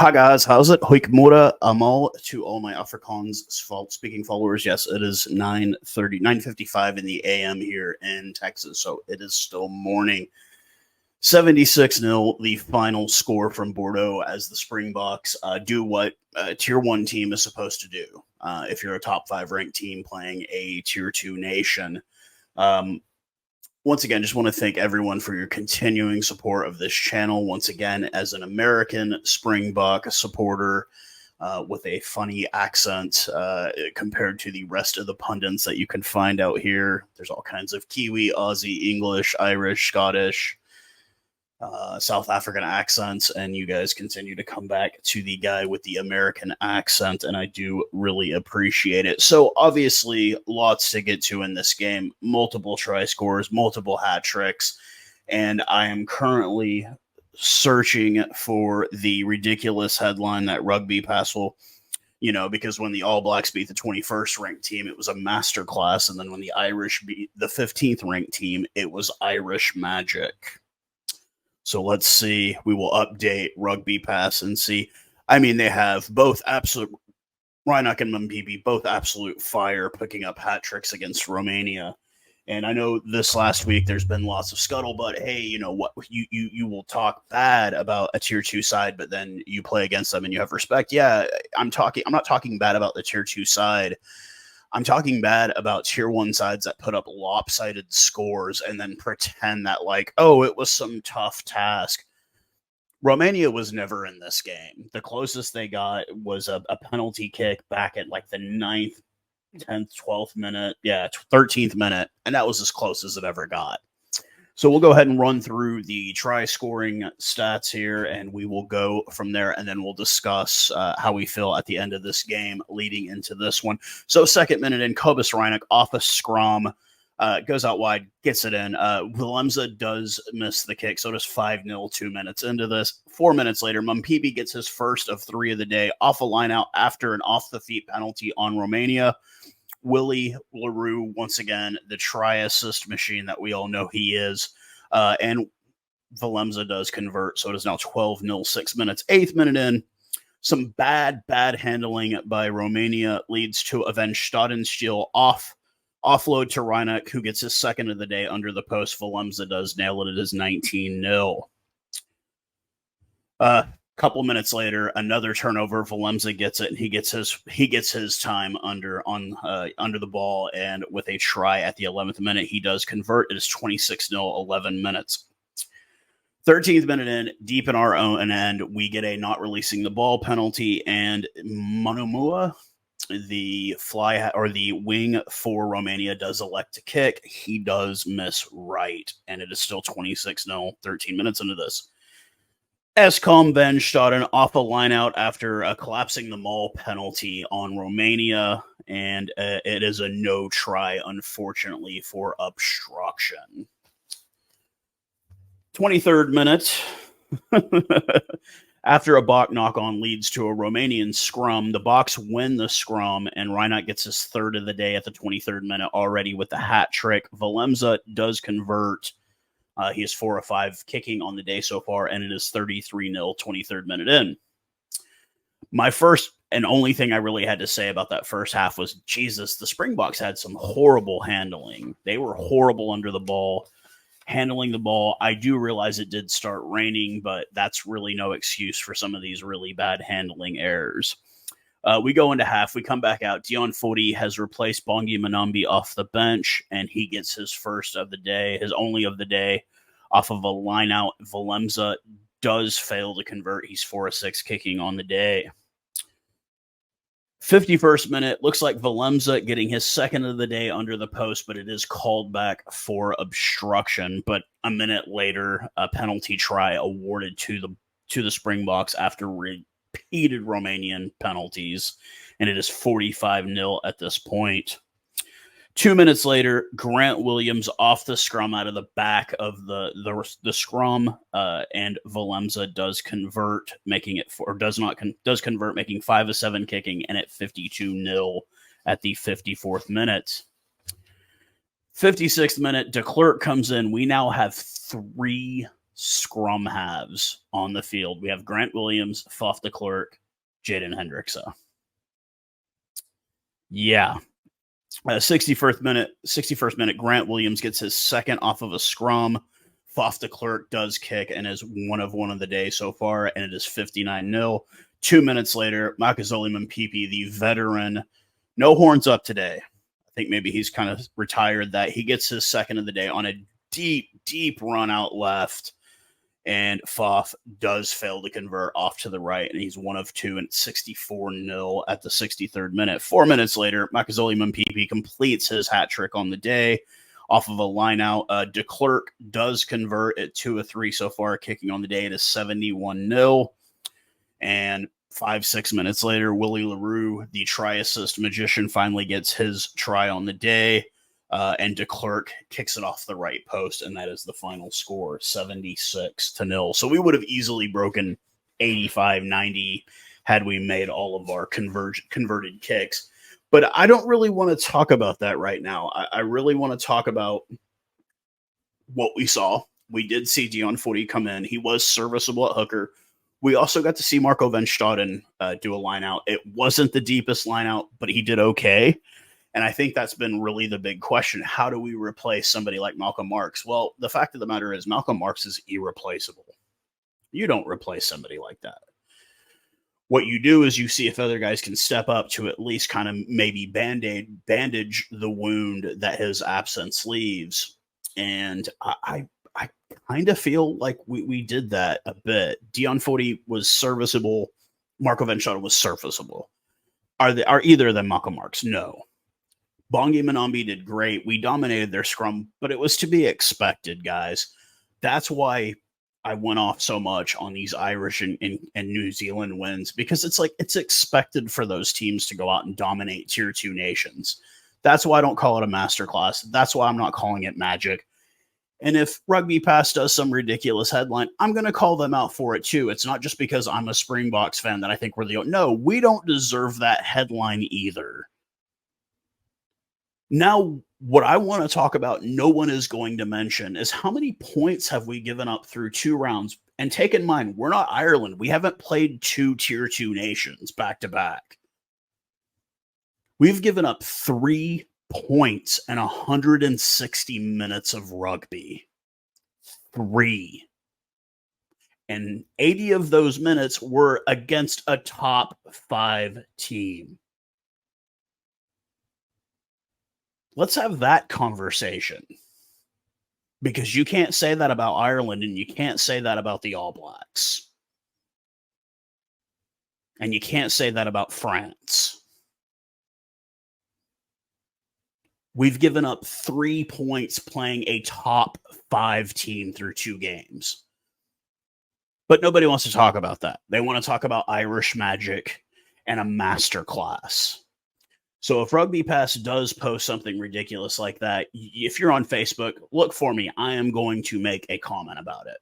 Hi guys, how's it? Hoikmora Amal to all my Afrikaans speaking followers. Yes, it is 9:55 in the AM here in Texas, so it is still morning. 76-0, the final score from Bordeaux as the Springboks do what a Tier 1 team is supposed to do. If you're a top 5 ranked team playing a Tier 2 nation. Once again, just want to thank everyone for your continuing support of this channel. Once again, as an American Springbok supporter with a funny accent compared to the rest of the pundits that you can find out here. There's all kinds of Kiwi, Aussie, English, Irish, Scottish, South African accents, and you guys continue to come back to the guy with the American accent, and I do really appreciate it. So obviously lots to get to in this game, multiple try scores, multiple hat tricks, and I am currently searching for the ridiculous headline that Rugby Pass will, because when the All Blacks beat the 21st ranked team, it was a masterclass, and then when the Irish beat the 15th ranked team, it was Irish magic. So let's see. We will update Rugby Pass and see. I mean, they have both absolute Reinach and Mpipi, both absolute fire, picking up hat tricks against Romania. And I know this last week there's been lots of scuttlebutt. Hey, you know what? You will talk bad about a Tier 2 side, but then you play against them and you have respect. Yeah, I'm not talking bad about the Tier 2 side. I'm talking bad about Tier 1 sides that put up lopsided scores and then pretend that, it was some tough task. Romania was never in this game. The closest they got was a penalty kick back at the 9th, 10th, 12th minute. 13th minute. And that was as close as it ever got. So we'll go ahead and run through the try scoring stats here, and we will go from there, and then we'll discuss how we feel at the end of this game leading into this one. So second minute in, Cobus Reinach off a scrum, goes out wide, gets it in. Willemse does miss the kick, so it is 5-0 2 minutes into this. 4 minutes later, Mpipi gets his first of 3 of the day off a line out after an off-the-feet penalty on Romania. Willie LaRue, once again, the try-assist machine that we all know he is. And Willemse does convert, so it is now 12-0, 6 minutes. 8th minute in, some bad handling by Romania leads to a Van Staden offload to Reinach, who gets his second of the day under the post. Willemse does nail it. It is 19-0. Couple minutes later, another turnover. Willemse gets it, and he gets his time under the ball, and with a try at the 11th minute, he does convert. It is 26-0, 11 minutes. 13th minute in, deep in our own end, we get a not releasing the ball penalty, and Manumua, the wing for Romania, does elect to kick. He does miss right, and it is still 26-0, 13 minutes into this. Eskom Van Staden off a line out after collapsing the maul penalty on Romania, and it is a no try, unfortunately, for obstruction. 23rd minute, after a Bok knock-on leads to a Romanian scrum, the Boks win the scrum, and Reinach gets his third of the day at the 23rd minute already with the hat trick. Willemse does convert. He is 4 of 5 kicking on the day so far, and it is 33-0, 23rd minute in. My first and only thing I really had to say about that first half was, Jesus, the Springboks had some horrible handling. They were horrible under the ball, handling the ball. I do realize it did start raining, but that's really no excuse for some of these really bad handling errors. We go into half. We come back out. Dion Fodi has replaced Bongi Manambi off the bench, and he gets his first of the day, his only of the day, off of a line out. Willemse does fail to convert. He's 4 of 6 kicking on the day. 51st minute, looks like Willemse getting his second of the day under the post, but it is called back for obstruction. But a minute later, a penalty try awarded to the Springboks after repeated Romanian penalties, and it is 45-0 at this point. 2 minutes later, Grant Williams off the scrum out of the back of the scrum, and Willemse does convert, does convert, making 5 of 7 kicking, and at 52-0 at the 54th minute. 56th minute, de Klerk comes in. We now have 3 scrum halves on the field. We have Grant Williams, Faf de Klerk, Jaden Hendrickse. Yeah. 61st minute, Grant Williams gets his second off of a scrum. Faf de Klerk does kick and is one of the day so far, and it is 59-0. 2 minutes later, Makazole Mpipi, the veteran, no horns up today. I think maybe he's kind of retired that. He gets his second of the day on a deep run out left, and Faf does fail to convert off to the right, and he's 1 of 2, and it's 64-0 at the 63rd minute. 4 minutes later, Makazole Mpipi completes his hat trick on the day off of a line out. De Klerk does convert at 2 of 3 so far, kicking on the day. It is 71-0. And 5-6 minutes later, Willie LaRue, the try-assist magician, finally gets his try on the day. And De Klerk kicks it off the right post, and that is the final score, 76-0. So we would have easily broken 85-90 had we made all of our converted kicks. But I don't really want to talk about that right now. I really want to talk about what we saw. We did see Dion Footy come in. He was serviceable at hooker. We also got to see Marco Van Staden do a line out. It wasn't the deepest line out, but he did okay. And I think that's been really the big question. How do we replace somebody like Malcolm Marx? Well, the fact of the matter is Malcolm Marx is irreplaceable. You don't replace somebody like that. What you do is you see if other guys can step up to at least kind of maybe bandage the wound that his absence leaves. And I kind of feel like we did that a bit. Dion Footy was serviceable. Marco Van Staden was serviceable. Are either of them Malcolm Marx? No. Bongi Manambi did great. We dominated their scrum, but it was to be expected, guys. That's why I went off so much on these Irish and New Zealand wins, because it's like it's expected for those teams to go out and dominate tier 2 nations. That's why I don't call it a masterclass. That's why I'm not calling it magic. And if Rugby Pass does some ridiculous headline, I'm going to call them out for it too. It's not just because I'm a Springboks fan that I think we're the... No, we don't deserve that headline either. Now, what I want to talk about, no one is going to mention, is how many points have we given up through 2 rounds? And take in mind, we're not Ireland. We haven't played 2 tier 2 nations back to back. We've given up 3 points in 160 minutes of rugby. 3. And 80 of those minutes were against a top 5 team. Let's have that conversation. Because you can't say that about Ireland, and you can't say that about the All Blacks. And you can't say that about France. We've given up 3 points playing a top 5 team through 2 games. But nobody wants to talk about that. They want to talk about Irish magic and a masterclass. So if Rugby Pass does post something ridiculous like that, if you're on Facebook, look for me. I am going to make a comment about it.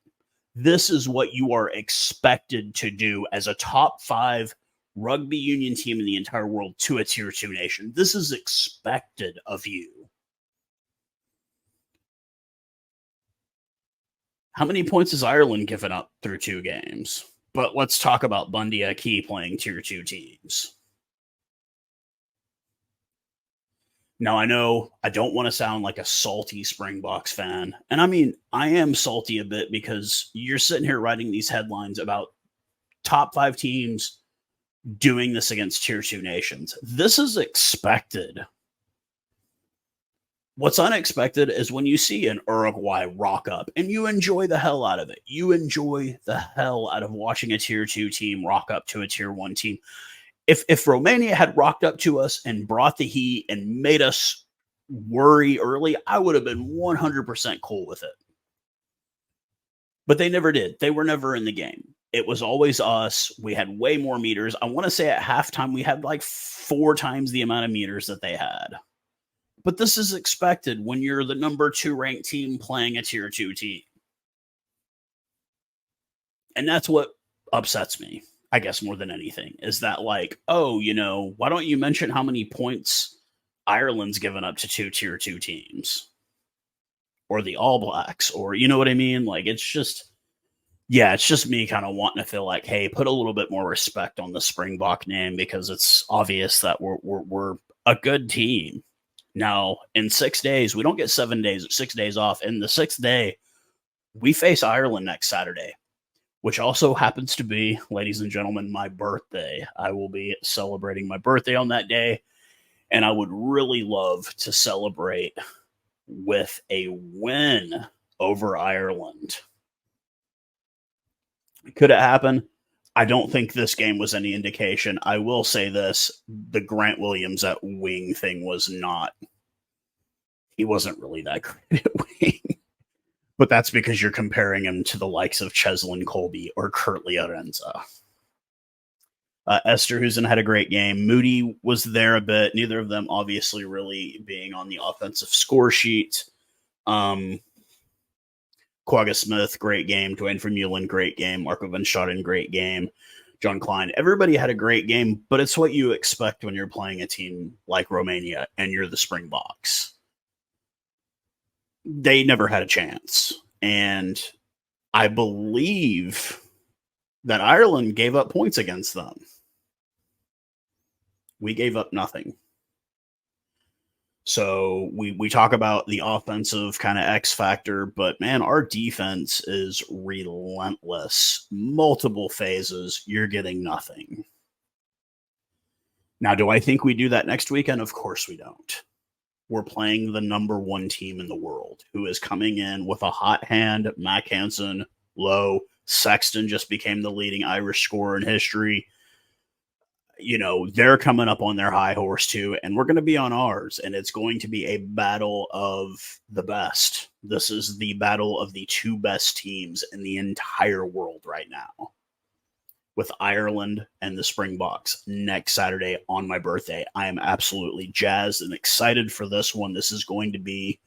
This is what you are expected to do as a top 5 rugby union team in the entire world to a tier 2 nation. This is expected of you. How many points has Ireland given up through 2 games? But let's talk about Bundy Aki playing tier 2 teams. Now, I know I don't want to sound like a salty Springboks fan. And I mean, I am salty a bit because you're sitting here writing these headlines about top 5 teams doing this against tier 2 nations. This is expected. What's unexpected is when you see an Uruguay rock up and you enjoy the hell out of it. You enjoy the hell out of watching a tier 2 team rock up to a tier 1 team. If Romania had rocked up to us and brought the heat and made us worry early, I would have been 100% cool with it. But they never did. They were never in the game. It was always us. We had way more meters. I want to say at halftime, we had like 4 times the amount of meters that they had. But this is expected when you're the number 2 ranked team playing a tier 2 team. And that's what upsets me, I guess, more than anything, is that like, oh, you know, why don't you mention how many points Ireland's given up to 2 tier 2 teams? Or the All Blacks, or you know what I mean? Like, it's just, Yeah, it's just me kind of wanting to feel like, hey, put a little bit more respect on the Springbok name because it's obvious that we're a good team. Now, in 6 days, we don't get 7 days, 6 days off. In the sixth day, we face Ireland next Saturday, which also happens to be, ladies and gentlemen, my birthday. I will be celebrating my birthday on that day, and I would really love to celebrate with a win over Ireland. Could it happen? I don't think this game was any indication. I will say this, the Grant Williams at wing thing was not, he wasn't really that great at wing. But that's because you're comparing him to the likes of Cheslin Colby or Kurtley Arenza. Esterhuizen had a great game. Moody was there a bit. Neither of them obviously really being on the offensive score sheet. Quagga Smith, great game. Dwayne Vermeulen, great game. Marco Van Schoten, great game. John Klein. Everybody had a great game, but it's what you expect when you're playing a team like Romania and you're the Springboks. They never had a chance. And I believe that Ireland gave up points against them. We gave up nothing. So we talk about the offensive kind of X factor, but man, our defense is relentless. Multiple phases, you're getting nothing. Now, do I think we do that next weekend? Of course we don't. We're playing the number one team in the world who is coming in with a hot hand. Mac Hansen, low. Sexton just became the leading Irish scorer in history. You know, they're coming up on their high horse too, and we're going to be on ours, and it's going to be a battle of the best. This is the battle of the two best teams in the entire world right now, with Ireland and the Springboks next Saturday on my birthday. I am absolutely jazzed and excited for this one. This is going to be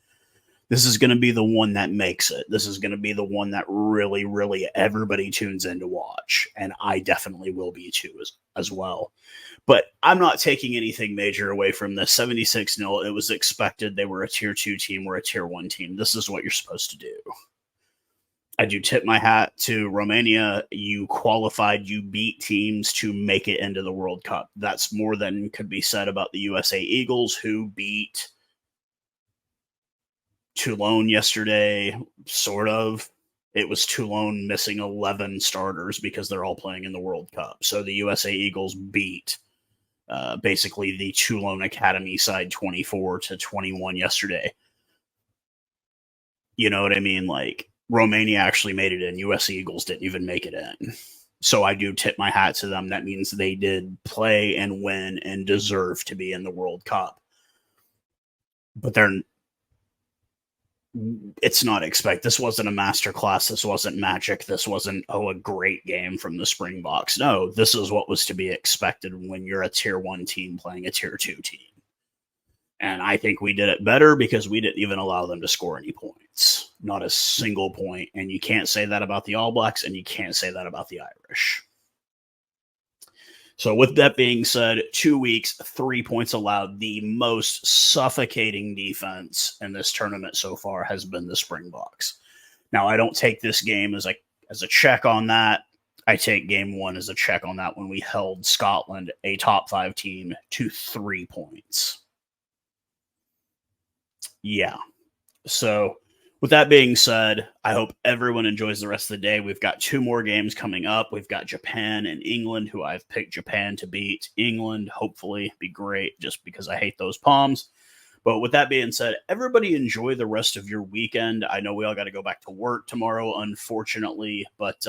the one that makes it. This is going to be the one that really, really everybody tunes in to watch. And I definitely will be too as well. But I'm not taking anything major away from this. 76-0. It was expected. They were a tier 2 team. We're a tier 1 team. This is what you're supposed to do. I do tip my hat to Romania. You qualified, you beat teams to make it into the World Cup. That's more than could be said about the USA Eagles, who beat Toulon yesterday, sort of. It was Toulon missing 11 starters because they're all playing in the World Cup. So the USA Eagles beat basically the Toulon Academy side 24-21 yesterday. You know what I mean? Like, Romania actually made it in. US Eagles didn't even make it in. So I do tip my hat to them. That means they did play and win and deserve to be in the World Cup. But it's not expect. This wasn't a masterclass. This wasn't magic. This wasn't, a great game from the Springboks. No, this is what was to be expected when you're a tier 1 team playing a tier 2 team. And I think we did it better because we didn't even allow them to score any points. Not a single point. And you can't say that about the All Blacks, and you can't say that about the Irish. So with that being said, 2 weeks, 3 points allowed. The most suffocating defense in this tournament so far has been the Springboks. Now, I don't take this game as a check on that. I take game 1 as a check on that when we held Scotland, a top 5 team, to 3 points. Yeah. So with that being said, I hope everyone enjoys the rest of the day. We've got 2 more games coming up. We've got Japan and England, who I've picked Japan to beat England. Hopefully be great, just because I hate those Palms. But with that being said, everybody enjoy the rest of your weekend. I know we all got to go back to work tomorrow, unfortunately, but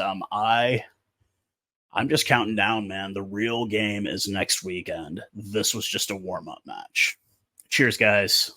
I'm just counting down, man. The real game is next weekend. This was just a warm-up match. Cheers, guys.